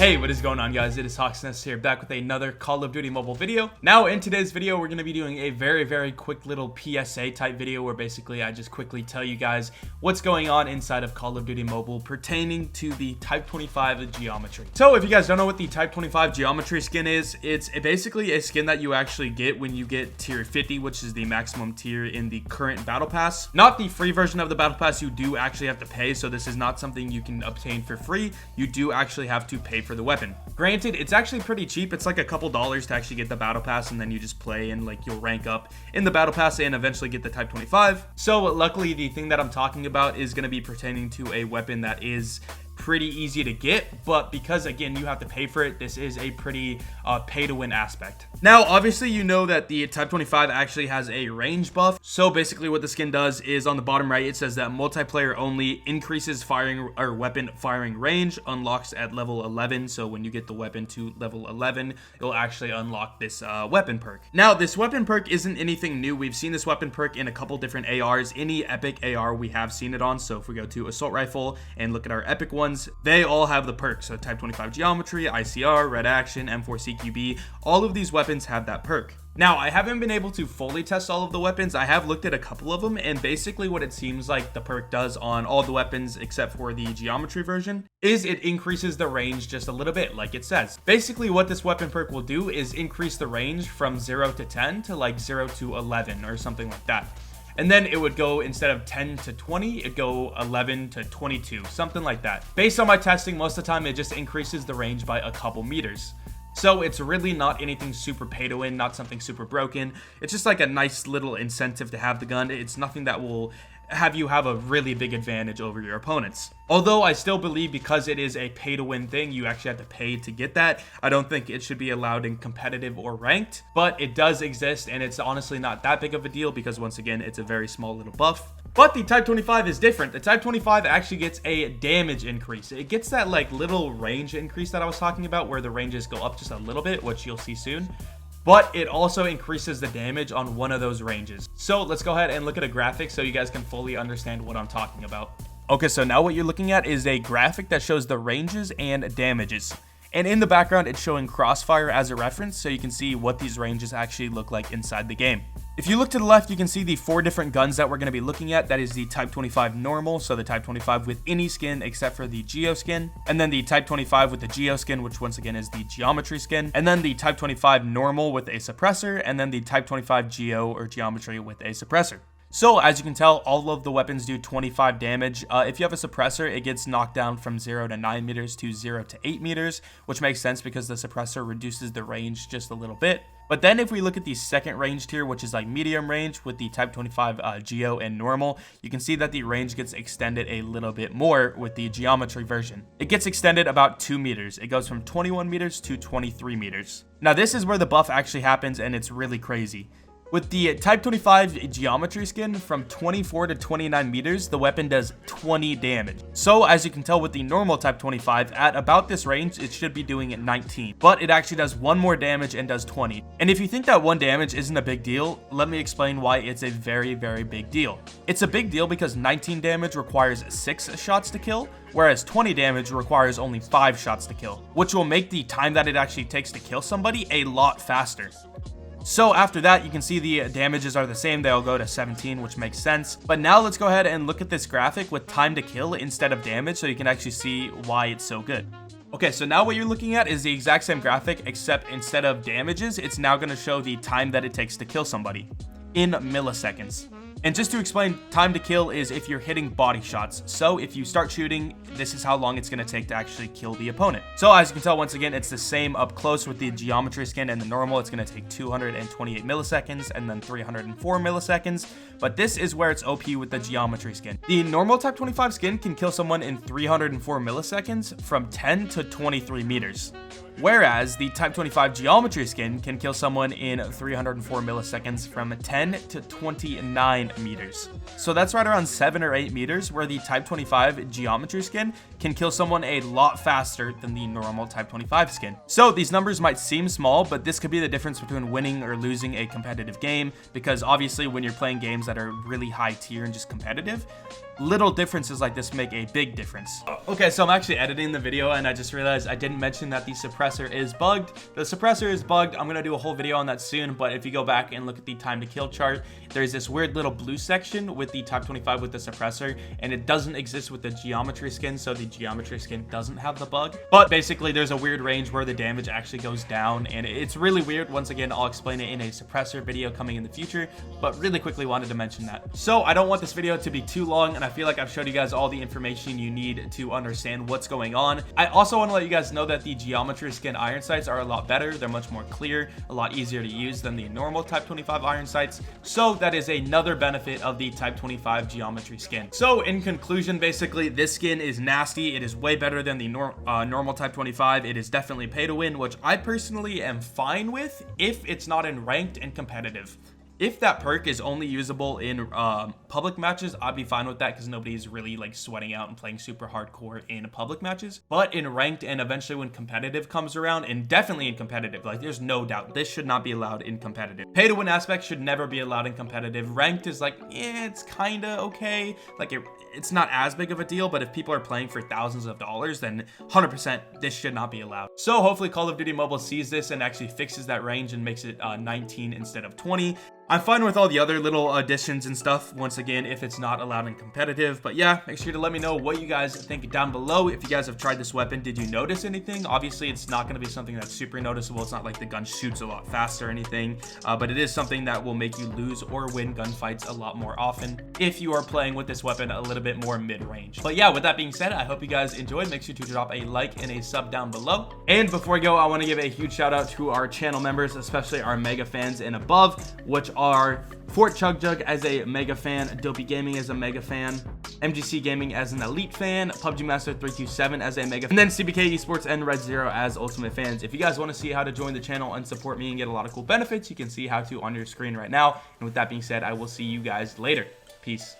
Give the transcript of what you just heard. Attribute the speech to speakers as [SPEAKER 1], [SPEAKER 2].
[SPEAKER 1] Hey, what is going on, guys? It is Hawksnest here, back with another Call of Duty mobile video. Now, in today's video, we're going to be doing a very quick little PSA type video where basically I just quickly tell you guys what's going on inside of Call of Duty mobile pertaining to the Type 25 geometry. So, if you guys don't know what the Type 25 geometry skin is, it's basically a skin that you actually get when you get tier 50, which is the maximum tier in the current battle pass. Not the free version of the battle pass. You do actually have to pay, so this is not something you can obtain for free. You do actually have to pay for the weapon. Granted, it's actually pretty cheap. It's like a couple dollars to actually get the battle pass, and then you just play and like you'll rank up in the battle pass and eventually get the Type 25. So luckily, the thing that I'm talking about is going to be pertaining to a weapon that is pretty easy to get, but because again you have to pay for it, this is a pretty pay to win aspect. Now obviously you know that the Type 25 actually has a range buff. So basically what the skin does is on the bottom right it says that multiplayer only, increases firing or weapon firing range, unlocks at level 11. So when you get the weapon to level 11, you'll actually unlock this weapon perk. Now this weapon perk isn't anything new. We've seen this weapon perk in a couple different ARs. Any epic AR we have seen it on. So if we go to assault rifle and look at our epic one, they all have the perks. So Type 25 geometry, ICR, red action, M4 CQB, all of these weapons have that perk. Now, I haven't been able to fully test all of the weapons. I have looked at a couple of them, and basically what it seems like the perk does on all the weapons except for the geometry version is it increases the range just a little bit, like it says. Basically what this weapon perk will do is increase the range from 0 to 10 to like 0 to 11 or something like that. And then it would go, instead of 10 to 20, it'd go 11 to 22, something like that. Based on my testing, most of the time it just increases the range by a couple meters. So it's really not anything super pay to win, not something super broken. It's just like a nice little incentive to have the gun. It's nothing that will have you have a really big advantage over your opponents. Although I still believe because it is a pay to win thing, you actually have to pay to get that. I don't think it should be allowed in competitive or ranked, but it does exist, and it's honestly not that big of a deal because once again, it's a very small little buff. But the Type 25 is different. The Type 25 actually gets a damage increase. It gets that like little range increase that I was talking about where the ranges go up just a little bit, which you'll see soon. But it also increases the damage on one of those ranges. So let's go ahead and look at a graphic so you guys can fully understand what I'm talking about. Okay, so now what you're looking at is a graphic that shows the ranges and damages. And in the background, it's showing Crossfire as a reference, so you can see what these ranges actually look like inside the game. If you look to the left, you can see the 4 different guns that we're going to be looking at. That is the Type 25 normal, so the Type 25 with any skin except for the Geo skin. And then the Type 25 with the Geo skin, which once again is the geometry skin. And then the Type 25 normal with a suppressor. And then the Type 25 Geo or geometry with a suppressor. So as you can tell, all of the weapons do 25 damage. If you have a suppressor, it gets knocked down from 0 to 9 meters to 0 to 8 meters, which makes sense because the suppressor reduces the range just a little bit. But then if we look at the second range tier, which is like medium range with the Type 25 Geo and normal, you can see that the range gets extended a little bit more with the geometry version. It gets extended about 2 meters. It goes from 21 meters to 23 meters. Now this is where the buff actually happens, and it's really crazy. With the Type 25 geometry skin, from 24 to 29 meters, the weapon does 20 damage. So as you can tell with the normal Type 25, at about this range, it should be doing 19. But it actually does 1 more damage and does 20. And if you think that 1 damage isn't a big deal, let me explain why it's a very big deal. It's a big deal because 19 damage requires 6 shots to kill, whereas 20 damage requires only 5 shots to kill, which will make the time that it actually takes to kill somebody a lot faster. So after that, you can see the damages are the same. They all go to 17, which makes sense. But now let's go ahead and look at this graphic with time to kill instead of damage so you can actually see why it's so good. Okay, so now what you're looking at is the exact same graphic, except instead of damages, it's now going to show the time that it takes to kill somebody in milliseconds. And just to explain, time to kill is if you're hitting body shots. So if you start shooting, this is how long it's going to take to actually kill the opponent. So as you can tell, once again, it's the same up close with the geometry skin and the normal. It's going to take 228 milliseconds and then 304 milliseconds. But this is where it's OP with the geometry skin. The normal Type 25 skin can kill someone in 304 milliseconds from 10 to 23 meters. Whereas the Type 25 Geometry skin can kill someone in 304 milliseconds from 10 to 29 meters. So that's right around 7 or 8 meters, where the Type 25 Geometry skin can kill someone a lot faster than the normal Type 25 skin. So these numbers might seem small, but this could be the difference between winning or losing a competitive game, because obviously when you're playing games that are really high tier and just competitive, little differences like this make a big difference. Okay, so I'm actually editing the video and I just realized I didn't mention that the suppressor is bugged. The suppressor is bugged. I'm gonna do a whole video on that soon, but if you go back and look at the time to kill chart, there's this weird little blue section with the Type 25 with the suppressor, and it doesn't exist with the Geometry skin, so the Geometry skin doesn't have the bug. But basically there's a weird range where the damage actually goes down, and it's really weird. Once again, I'll explain it in a suppressor video coming in the future, but really quickly wanted to mention that. So I don't want this video to be too long, and I feel like I've showed you guys all the information you need to understand what's going on. I also want to let you guys know that the Geometry skin iron sights are a lot better. They're much more clear, a lot easier to use than the normal Type 25 iron sights. So that is another benefit of the Type 25 Geometry skin. So in conclusion, basically this skin is nasty. It is way better than the normal Type 25. It is definitely pay to win, which I personally am fine with if it's not in ranked and competitive. If that perk is only usable in public matches, I'd be fine with that, because nobody's really like sweating out and playing super hardcore in public matches. But in ranked and eventually when competitive comes around, and definitely in competitive, like there's no doubt this should not be allowed in competitive. Pay to win aspect should never be allowed in competitive. Ranked is like, it's kind of okay. Like it's not as big of a deal, but if people are playing for thousands of dollars, then 100% this should not be allowed. So hopefully Call of Duty Mobile sees this and actually fixes that range and makes it 19 instead of 20. I'm fine with all the other little additions and stuff, once again, if it's not allowed in competitive. But yeah, make sure to let me know what you guys think down below. If you guys have tried this weapon, did you notice anything? Obviously, it's not going to be something that's super noticeable. It's not like the gun shoots a lot faster or anything, but it is something that will make you lose or win gunfights a lot more often if you are playing with this weapon a little bit more mid-range. But yeah, with that being said, I hope you guys enjoyed. Make sure to drop a like and a sub down below. And before we go, I want to give a huge shout out to our channel members, especially our mega fans and above, which are Fort Chug Jug as a mega fan, Dopey Gaming as a mega fan, MGC Gaming as an elite fan, PUBG Master 327 as a mega fan, and then CBK Esports and Red Zero as ultimate fans. If you guys want to see how to join the channel and support me and get a lot of cool benefits, you can see how to on your screen right now. And with that being said, I will see you guys later. Peace.